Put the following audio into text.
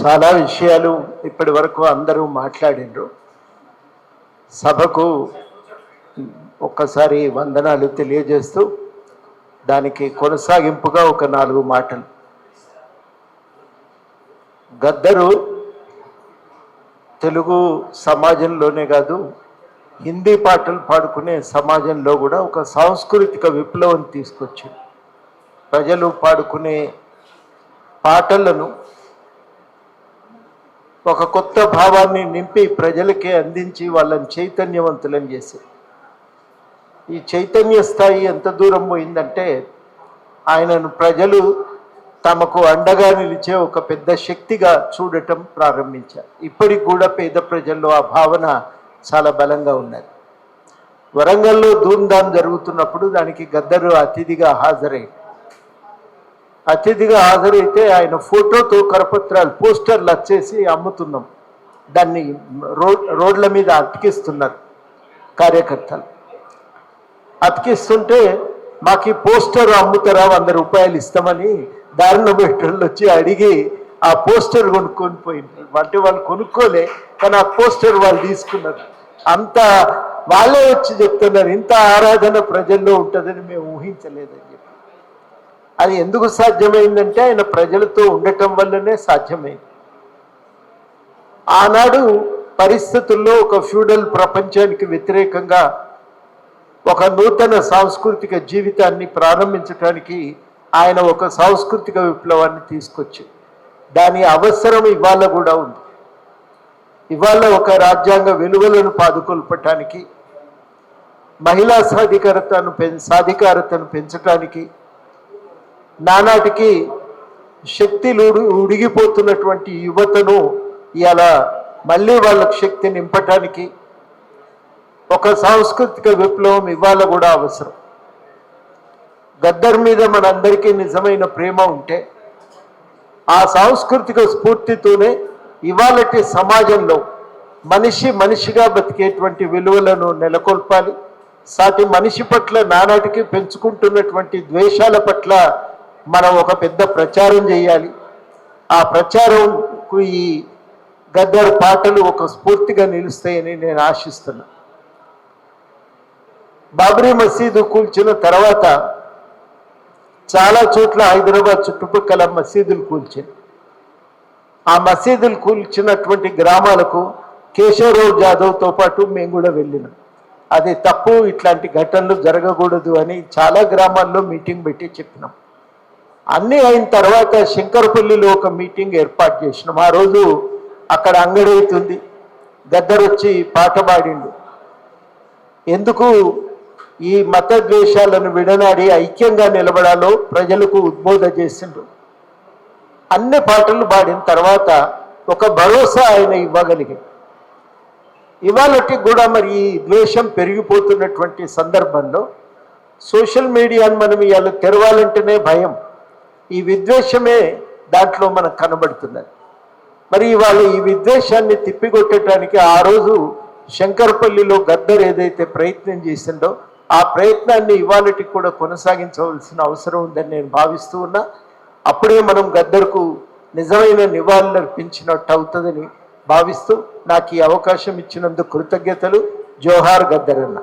చాలా విషయాలు ఇప్పటి వరకు అందరూ మాట్లాడిండ్రు. సభకు ఒక్కసారి వందనాలు తెలియజేస్తూ దానికి కొనసాగింపుగా ఒక 4 మాటలు. గద్దరు తెలుగు సమాజంలోనే కాదు, హిందీ పాటలు పాడుకునే సమాజంలో కూడా ఒక సాంస్కృతిక విప్లవం తీసుకొచ్చింది. ప్రజలు పాడుకునే పాటలను ఒక కొత్త భావాన్ని నింపి ప్రజలకే అందించి వాళ్ళని చైతన్యవంతులను చేసి, ఈ చైతన్య స్థాయి ఎంత దూరం పోయిందంటే ఆయనను ప్రజలు తమకు అండగా నిలిచే ఒక పెద్ద శక్తిగా చూడటం ప్రారంభించారు. ఇప్పటికి కూడా పేద ప్రజల్లో ఆ భావన చాలా బలంగా ఉన్నది. వరంగల్లో ధూమ్ధాం జరుగుతున్నప్పుడు దానికి గద్దరు అతిథిగా హాజరైతే ఆయన ఫోటోతో కరపత్రాలు పోస్టర్లు వచ్చేసి అమ్ముతున్నాం, దాన్ని రోడ్ల మీద అతికిస్తున్నారు కార్యకర్తలు. అతికిస్తుంటే మాకు ఈ పోస్టర్ అమ్ముతారా, 100 రూపాయలు ఇస్తామని దారిన పెట్టోళ్ళు వచ్చి అడిగి ఆ పోస్టర్ కొనుక్కొని పోయినారు. అంటే వాళ్ళు కొనుక్కోలే, కానీ ఆ పోస్టర్ వాళ్ళు తీసుకున్నారు. అంత వాళ్ళే వచ్చి చెప్తున్నారు, ఇంత ఆరాధన ప్రజల్లో ఉంటుందని మేము ఊహించలేదని చెప్పి. అది ఎందుకు సాధ్యమైందంటే ఆయన ప్రజలతో ఉండటం వల్లనే సాధ్యమైంది. ఆనాడు పరిస్థితుల్లో ఒక ఫ్యూడల్ ప్రపంచానికి వ్యతిరేకంగా ఒక నూతన సాంస్కృతిక జీవితాన్ని ప్రారంభించడానికి ఆయన ఒక సాంస్కృతిక విప్లవాన్ని తీసుకొచ్చి, దాని అవసరం ఇవాళ కూడా ఉంది. ఇవాళ ఒక రాజ్యాంగ విలువలను పాదుకొల్పటానికి, మహిళా సాధికారతను పెంచడానికి, నానాటికి శక్తిలు ఉడిగిపోతున్నటువంటి యువతను ఇలా మళ్ళీ వాళ్ళకు శక్తి నింపటానికి ఒక సాంస్కృతిక విప్లవం ఇవాళ కూడా అవసరం. గద్దర్ మీద మనందరికీ నిజమైన ప్రేమ ఉంటే ఆ సాంస్కృతిక స్ఫూర్తితోనే ఇవాళటి సమాజంలో మనిషిగా బతికేటువంటి విలువలను నెలకొల్పాలి. సాటి మనిషి పట్ల నానాటికి పెంచుకుంటున్నటువంటి ద్వేషాల పట్ల మనం ఒక పెద్ద ప్రచారం చేయాలి. ఆ ప్రచారంకు ఈ గద్దర్ పాటలు ఒక స్ఫూర్తిగా నిలుస్తాయని నేను ఆశిస్తున్నా. బాబ్రీ మసీదు కూల్చిన తర్వాత చాలా చోట్ల హైదరాబాద్ చుట్టుపక్కల మసీదులు కూల్చింది. ఆ మసీదులు కూల్చినటువంటి గ్రామాలకు కేశవరావు జాదవ్తో పాటు మేము కూడా వెళ్ళినాం. అది తప్పు, ఇట్లాంటి ఘటనలు జరగకూడదు అని చాలా గ్రామాల్లో మీటింగ్ పెట్టి చెప్పినాం. అన్నీ అయిన తర్వాత శంకరపల్లిలో ఒక మీటింగ్ ఏర్పాటు చేసినాం. ఆ రోజు అక్కడ అంగడవుతుంది, గద్దర్ వచ్చి పాట పాడిండు. ఎందుకు ఈ మత ద్వేషాలను విడనాడి ఐక్యంగా నిలబడాలో ప్రజలకు ఉద్బోధ చేసిండు. అన్ని పాటలు పాడిన తర్వాత ఒక భరోసా ఆయన ఇవ్వగలిగాడు. ఇవాళకి కూడా మరి ఈ ద్వేషం పెరిగిపోతున్నటువంటి సందర్భంలో సోషల్ మీడియాను మనం ఇవాళ తెరవాలంటేనే భయం. ఈ విద్వేషమే దాంట్లో మనకు కనబడుతున్నది. మరి ఇవాళ ఈ విద్వేషాన్ని తిప్పికొట్టడానికి ఆ రోజు శంకరపల్లిలో గద్దర్ ఏదైతే ప్రయత్నం చేసిండో ఆ ప్రయత్నాన్ని ఇవాళకి కూడా కొనసాగించవలసిన అవసరం ఉందని నేను భావిస్తూ ఉన్నా. అప్పుడే మనం గద్దర్కు నిజమైన నివాళులు అర్పించినట్టు అవుతుందని భావిస్తూ నాకు ఈ అవకాశం ఇచ్చినందుకు కృతజ్ఞతలు. జోహార్ గద్దర్ అన్న.